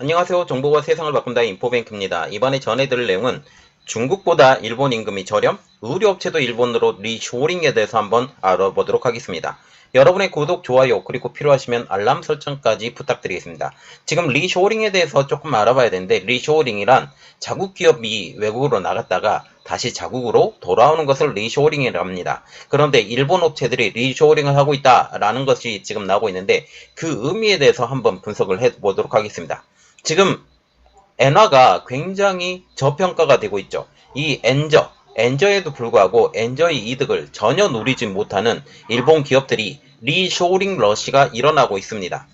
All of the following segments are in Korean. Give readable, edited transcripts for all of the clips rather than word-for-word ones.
안녕하세요. 정보가 세상을 바꾼다 인포뱅크입니다. 이번에 전해드릴 내용은 중국보다 일본 임금이 저렴? 의류업체도 일본으로 리쇼링에 대해서 한번 알아보도록 하겠습니다. 여러분의 구독, 좋아요, 그리고 필요하시면 알람 설정까지 부탁드리겠습니다. 지금 리쇼링에 대해서 조금 알아봐야 되는데, 리쇼링이란 자국 기업이 외국으로 나갔다가 다시 자국으로 돌아오는 것을 리쇼링이라고 합니다. 그런데 일본 업체들이 리쇼링을 하고 있다라는 것이 지금 나오고 있는데, 그 의미에 대해서 한번 분석을 해보도록 하겠습니다. 지금 엔화가 굉장히 저평가가 되고 있죠. 이 엔저에도 불구하고 엔저의 이득을 전혀 누리지 못하는 일본 기업들이 리쇼링 러시가 일어나고 있습니다.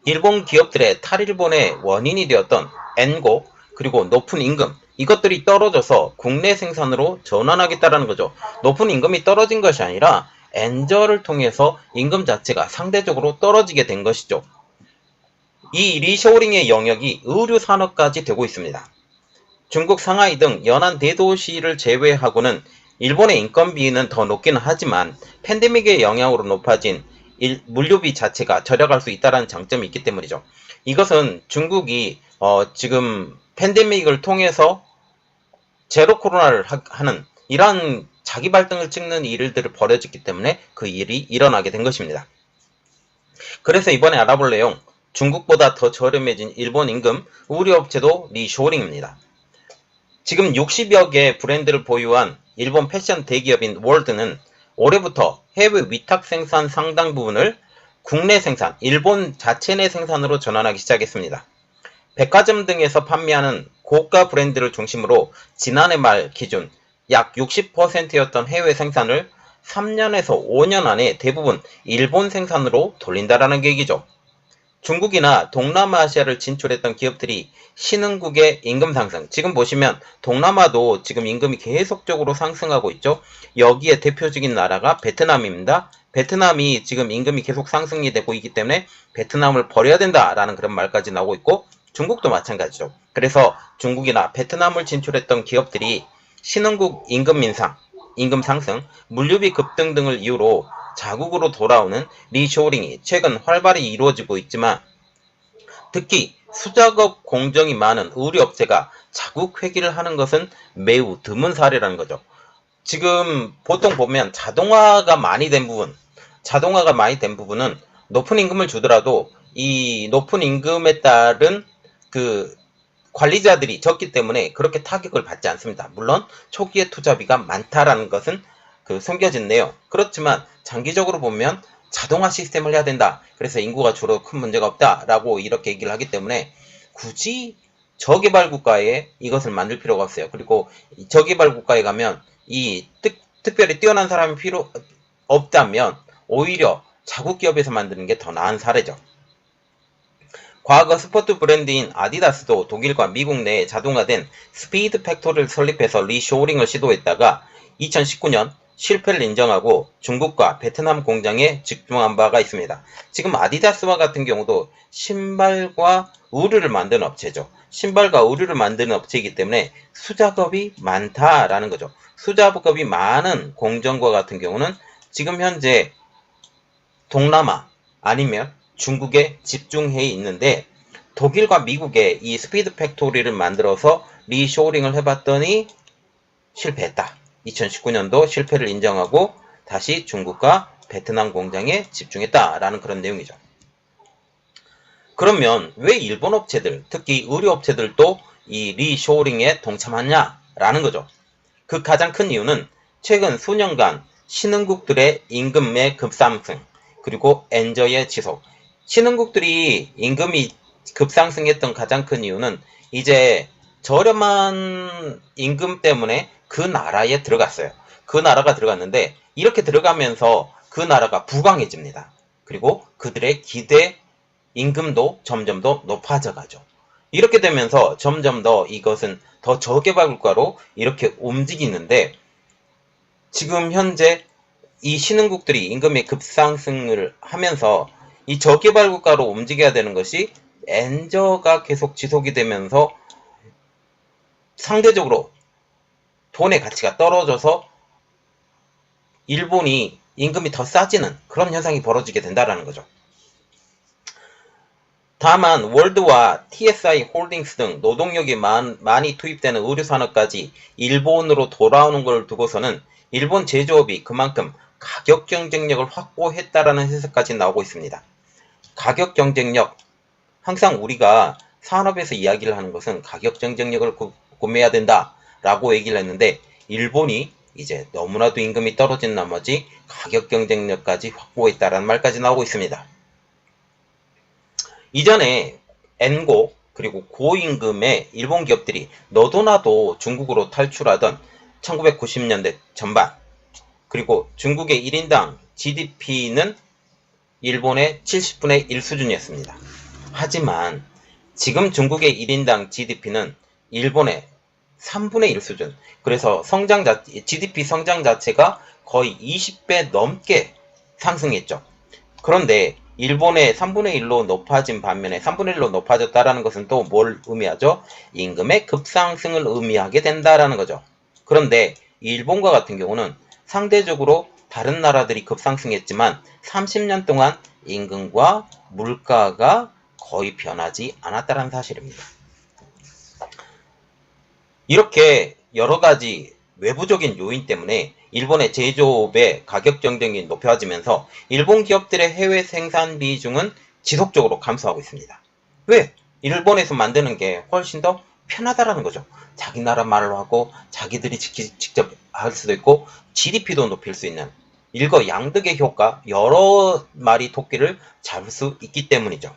일본 기업들의 탈일본의 원인이 되었던 엔고 그리고 높은 임금, 이것들이 떨어져서 국내 생산으로 전환하겠다라는 거죠. 높은 임금이 떨어진 것이 아니라 엔저를 통해서 임금 자체가 상대적으로 떨어지게 된 것이죠. 이 리쇼링의 영역이 의류 산업까지 되고 있습니다. 중국 상하이 등 연안 대도시를 제외하고는 일본의 인건비는 더 높기는 하지만 팬데믹의 영향으로 높아진 물류비 자체가 절약할 수 있다는 장점이 있기 때문이죠. 이것은 중국이 지금 팬데믹을 통해서 제로 코로나를 하는 이러한 자기 발등을 찍는 일들을 벌여졌기 때문에 그 일이 일어나게 된 것입니다. 그래서 이번에 알아볼 내용, 중국보다 더 저렴해진 일본 임금, 의류업체도 리쇼링입니다. 지금 60여 개 브랜드를 보유한 일본 패션 대기업인 월드는 올해부터 해외 위탁 생산 상당 부분을 국내 생산, 일본 자체 내 생산으로 전환하기 시작했습니다. 백화점 등에서 판매하는 고가 브랜드를 중심으로 지난해 말 기준 약 60%였던 해외 생산을 3년에서 5년 안에 대부분 일본 생산으로 돌린다라는 계획이죠. 중국이나 동남아시아를 진출했던 기업들이 신흥국의 임금 상승, 지금 보시면 동남아도 지금 임금이 계속적으로 상승하고 있죠. 여기에 대표적인 나라가 베트남입니다. 베트남이 지금 임금이 계속 상승이 되고 있기 때문에 베트남을 버려야 된다라는 그런 말까지 나오고 있고, 중국도 마찬가지죠. 그래서 중국이나 베트남을 진출했던 기업들이 신흥국 임금 인상, 임금 상승, 물류비 급등 등을 이유로 자국으로 돌아오는 리쇼링이 최근 활발히 이루어지고 있지만, 특히 수작업 공정이 많은 의류업체가 자국 회귀를 하는 것은 매우 드문 사례라는 거죠. 지금 보통 보면 자동화가 많이 된 부분은 높은 임금을 주더라도 이 높은 임금에 따른 그 관리자들이 적기 때문에 그렇게 타격을 받지 않습니다. 물론 초기에 투자비가 많다라는 것은 숨겨진네요. 그렇지만 장기적으로 보면 자동화 시스템을 해야 된다. 그래서 인구가 줄어도 큰 문제가 없다라고 이렇게 얘기를 하기 때문에 굳이 저개발 국가에 이것을 만들 필요가 없어요. 그리고 저개발 국가에 가면 이 특별히 뛰어난 사람이 필요 없다면 오히려 자국 기업에서 만드는 게 더 나은 사례죠. 과거 스포츠 브랜드인 아디다스도 독일과 미국 내에 자동화된 스피드 팩토리를 설립해서 리쇼링을 시도했다가 2019년 실패를 인정하고 중국과 베트남 공장에 집중한 바가 있습니다. 지금 아디다스와 같은 경우도 신발과 의류를 만드는 업체죠. 신발과 의류를 만드는 업체이기 때문에 수작업이 많다라는 거죠. 수작업이 많은 공정과 같은 경우는 지금 현재 동남아 아니면 중국에 집중해 있는데, 독일과 미국에 이 스피드 팩토리를 만들어서 리쇼링을 해봤더니 실패했다. 2019년도 실패를 인정하고 다시 중국과 베트남 공장에 집중했다라는 그런 내용이죠. 그러면 왜 일본 업체들, 특히 의류 업체들도 이 리쇼링에 동참하냐라는 거죠. 그 가장 큰 이유는 최근 수년간 신흥국들의 임금의 급상승, 그리고 엔저의 지속. 신흥국들이 임금이 급상승했던 가장 큰 이유는 이제 저렴한 임금 때문에 그 나라에 들어갔어요. 그 나라가 들어갔는데 이렇게 들어가면서 그 나라가 부강해집니다. 그리고 그들의 기대 임금도 점점 더 높아져 가죠. 이렇게 되면서 점점 더 이것은 더 저개발 국가로 이렇게 움직이는데, 지금 현재 이 신흥국들이 임금의 급상승을 하면서 이 저개발 국가로 움직여야 되는 것이 엔저가 계속 지속이 되면서 상대적으로 돈의 가치가 떨어져서 일본이 임금이 더 싸지는 그런 현상이 벌어지게 된다는 거죠. 다만 월드와 TSI 홀딩스 등 노동력이 많이 투입되는 의류산업까지 일본으로 돌아오는 걸 두고서는 일본 제조업이 그만큼 가격 경쟁력을 확보했다라는 해석까지 나오고 있습니다. 가격 경쟁력, 항상 우리가 산업에서 이야기를 하는 것은 가격 경쟁력을 구매해야 된다라고 얘기를 했는데, 일본이 이제 너무나도 임금이 떨어진 나머지 가격 경쟁력까지 확보했다라는 말까지 나오고 있습니다. 이전에 엔고 그리고 고임금의 일본 기업들이 너도나도 중국으로 탈출하던 1990년대 전반, 그리고 중국의 1인당 GDP는 일본의 70분의 1 수준이었습니다. 하지만 지금 중국의 1인당 GDP는 일본의 3분의 1 수준, 그래서 GDP 성장 자체가 거의 20배 넘게 상승했죠. 그런데 일본의 3분의 1로 높아진 반면에 3분의 1로 높아졌다라는 것은 또 뭘 의미하죠? 임금의 급상승을 의미하게 된다라는 거죠. 그런데 일본과 같은 경우는 상대적으로 다른 나라들이 급상승했지만 30년 동안 임금과 물가가 거의 변하지 않았다는 사실입니다. 이렇게 여러 가지 외부적인 요인 때문에 일본의 제조업의 가격 경쟁이 높아지면서 일본 기업들의 해외 생산 비중은 지속적으로 감소하고 있습니다. 왜? 일본에서 만드는 게 훨씬 더 편하다라는 거죠. 자기 나라 말로 하고 자기들이 직접 할 수도 있고 GDP도 높일 수 있는 일거양득의 효과, 여러 마리 토끼를 잡을 수 있기 때문이죠.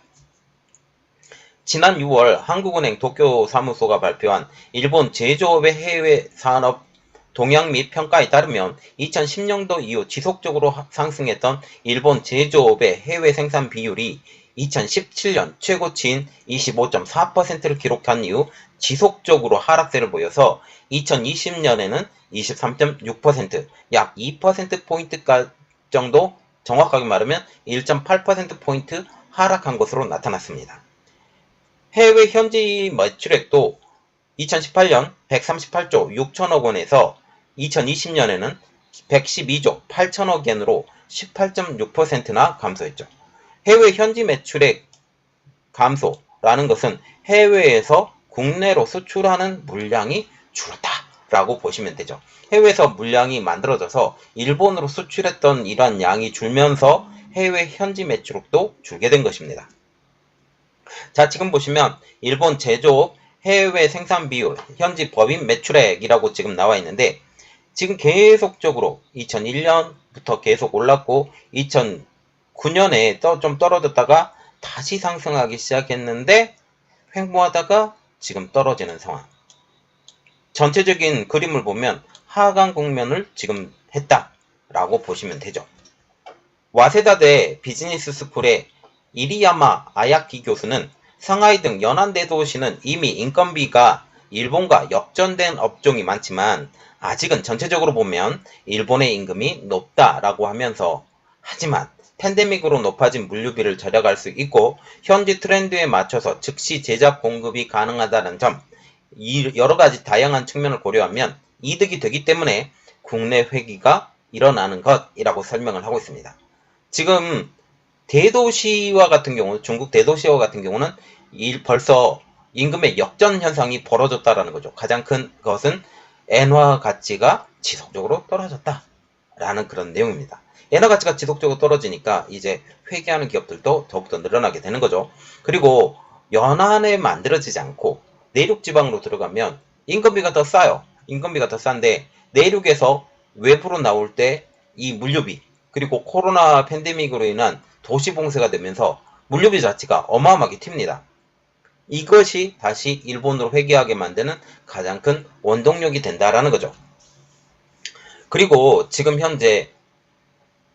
지난 6월 한국은행 도쿄 사무소가 발표한 일본 제조업의 해외 산업 동향 및 평가에 따르면 2010년도 이후 지속적으로 상승했던 일본 제조업의 해외 생산 비율이 2017년 최고치인 25.4%를 기록한 이후 지속적으로 하락세를 보여서 2020년에는 23.6%, 약 2%포인트 정도, 정확하게 말하면 1.8%포인트 하락한 것으로 나타났습니다. 해외 현지 매출액도 2018년 138조 6천억 원에서 2020년에는 112조 8천억 엔으로 18.6%나 감소했죠. 해외 현지 매출액 감소라는 것은 해외에서 국내로 수출하는 물량이 줄었다라고 보시면 되죠. 해외에서 물량이 만들어져서 일본으로 수출했던 이러한 양이 줄면서 해외 현지 매출액도 줄게 된 것입니다. 자, 지금 보시면 일본 제조업 해외 생산 비율, 현지 법인 매출액이라고 지금 나와 있는데, 지금 계속적으로 2001년부터 계속 올랐고 2009년에 좀 떨어졌다가 다시 상승하기 시작했는데 횡보하다가 지금 떨어지는 상황. 전체적인 그림을 보면 하강 국면을 지금 했다라고 보시면 되죠. 와세다대 비즈니스 스쿨의 이리야마 아야키 교수는 상하이 등 연안대도시는 이미 인건비가 일본과 역전된 업종이 많지만 아직은 전체적으로 보면 일본의 임금이 높다라고 하면서, 하지만 팬데믹으로 높아진 물류비를 절약할 수 있고 현지 트렌드에 맞춰서 즉시 제작 공급이 가능하다는 점, 여러 가지 다양한 측면을 고려하면 이득이 되기 때문에 국내 회귀가 일어나는 것이라고 설명을 하고 있습니다. 지금 대도시와 같은 경우, 중국 대도시와 같은 경우는 벌써 임금의 역전 현상이 벌어졌다라는 거죠. 가장 큰 것은 엔화 가치가 지속적으로 떨어졌다라는 그런 내용입니다. 엔화 가치가 지속적으로 떨어지니까 이제 회계하는 기업들도 더욱더 늘어나게 되는 거죠. 그리고 연안에 만들어지지 않고 내륙 지방으로 들어가면 임금비가 더 싸요. 임금비가 더 싼데 내륙에서 외부로 나올 때 이 물류비, 그리고 코로나 팬데믹으로 인한 도시 봉쇄가 되면서 물류비 자체가 어마어마하게 튑니다. 이것이 다시 일본으로 회귀하게 만드는 가장 큰 원동력이 된다라는 거죠. 그리고 지금 현재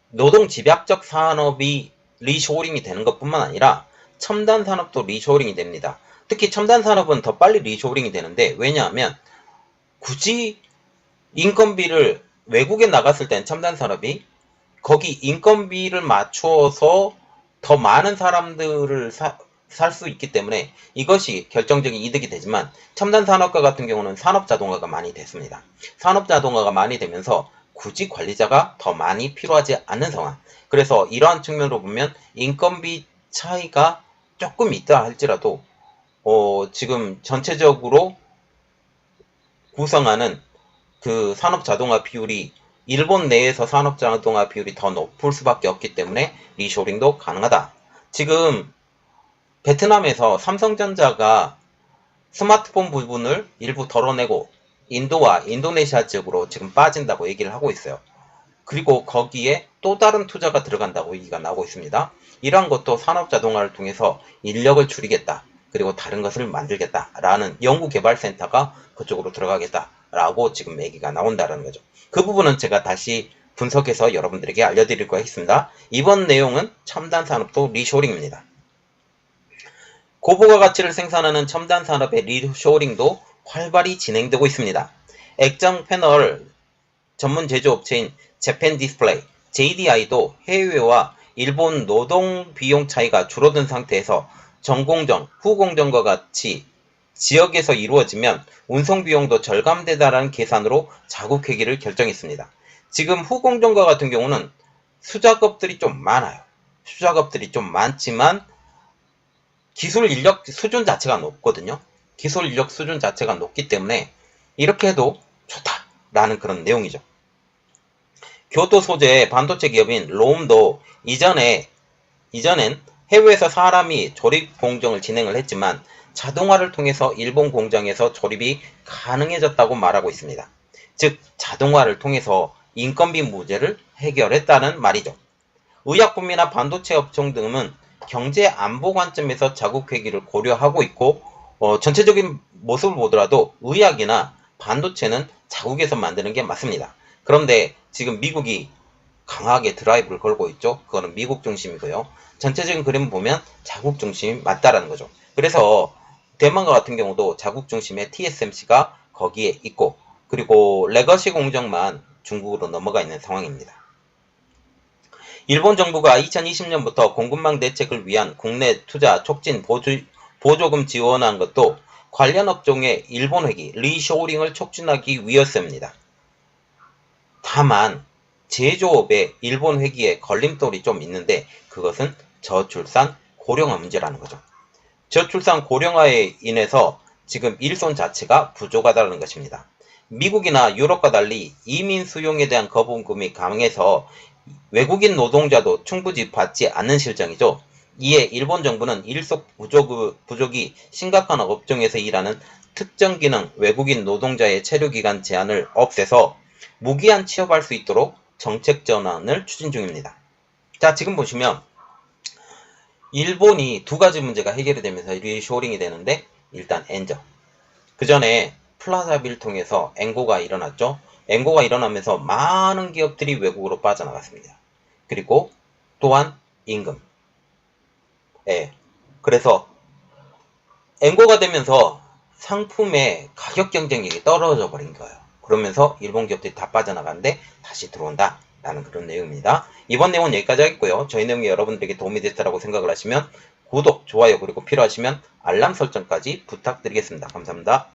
노동 집약적 산업이 리쇼링이 되는 것뿐만 아니라 첨단 산업도 리쇼링이 됩니다. 특히 첨단 산업은 더 빨리 리쇼링이 되는데, 왜냐하면 굳이 인건비를 외국에 나갔을 땐 첨단 산업이 거기 인건비를 맞추어서 더 많은 사람들을 살 수 있기 때문에 이것이 결정적인 이득이 되지만, 첨단 산업과 같은 경우는 산업 자동화가 많이 됐습니다. 산업 자동화가 많이 되면서 굳이 관리자가 더 많이 필요하지 않는 상황. 그래서 이러한 측면으로 보면 인건비 차이가 조금 있다 할지라도 지금 전체적으로 구성하는 그 산업자동화 비율이 일본 내에서 산업자동화 비율이 더 높을 수밖에 없기 때문에 리쇼링도 가능하다. 지금 베트남에서 삼성전자가 스마트폰 부분을 일부 덜어내고 인도와 인도네시아 지역으로 지금 빠진다고 얘기를 하고 있어요. 그리고 거기에 또 다른 투자가 들어간다고 얘기가 나오고 있습니다. 이러한 것도 산업자동화를 통해서 인력을 줄이겠다. 그리고 다른 것을 만들겠다라는 연구개발센터가 그쪽으로 들어가겠다라고 지금 얘기가 나온다는 거죠. 그 부분은 제가 다시 분석해서 여러분들에게 알려드리고 있습니다. 이번 내용은 첨단 산업도 리쇼링입니다. 고부가 가치를 생산하는 첨단 산업의 리쇼링도 활발히 진행되고 있습니다. 액정 패널 전문 제조업체인 재팬 디스플레이, JDI도 해외와 일본 노동 비용 차이가 줄어든 상태에서 전공정, 후공정과 같이 지역에서 이루어지면 운송 비용도 절감되다라는 계산으로 자국 회귀를 결정했습니다. 지금 후공정과 같은 경우는 수작업들이 좀 많아요. 수작업들이 좀 많지만 기술 인력 수준 자체가 높거든요. 기술 인력 수준 자체가 높기 때문에 이렇게 해도 좋다라는 그런 내용이죠. 교토 소재 반도체 기업인 롬도 이전엔 해외에서 사람이 조립 공정을 진행을 했지만 자동화를 통해서 일본 공장에서 조립이 가능해졌다고 말하고 있습니다. 즉 자동화를 통해서 인건비 문제를 해결했다는 말이죠. 의약품이나 반도체 업종 등은 경제 안보 관점에서 자국 회귀를 고려하고 있고 전체적인 모습을 보더라도 의약이나 반도체는 자국에서 만드는 게 맞습니다. 그런데 지금 미국이 강하게 드라이브를 걸고 있죠. 그거는 미국 중심이고요. 전체적인 그림을 보면 자국 중심이 맞다라는 거죠. 그래서 대만과 같은 경우도 자국 중심의 TSMC가 거기에 있고 그리고 레거시 공정만 중국으로 넘어가 있는 상황입니다. 일본 정부가 2020년부터 공급망 대책을 위한 국내 투자 촉진 보조금 지원한 것도 관련 업종의 일본 회귀, 리쇼링을 촉진하기 위해서입니다. 다만 제조업의 일본 회귀에 걸림돌이 좀 있는데 그것은 저출산 고령화 문제라는 거죠. 저출산 고령화에 인해서 지금 일손 자체가 부족하다는 것입니다. 미국이나 유럽과 달리 이민 수용에 대한 거부감이 강해서 외국인 노동자도 충분히 받지 않는 실정이죠. 이에 일본 정부는 일속 부족이 심각한 업종에서 일하는 특정 기능 외국인 노동자의 체류기간 제한을 없애서 무기한 취업할 수 있도록 정책 전환을 추진 중입니다. 자, 지금 보시면 일본이 두 가지 문제가 해결이 되면서 리쇼링이 되는데 일단 엔저. 그 전에 플라자비를 통해서 앵고가 일어났죠. 앵고가 일어나면서 많은 기업들이 외국으로 빠져나갔습니다. 그리고 또한 임금. 예. 그래서 앵고가 되면서 상품의 가격 경쟁력이 떨어져 버린 거예요. 그러면서 일본 기업들이 다 빠져나가는데 다시 들어온다. 라는 그런 내용입니다. 이번 내용은 여기까지 하겠고요. 저희 내용이 여러분들에게 도움이 됐다고 생각을 하시면 구독, 좋아요, 그리고 필요하시면 알람 설정까지 부탁드리겠습니다. 감사합니다.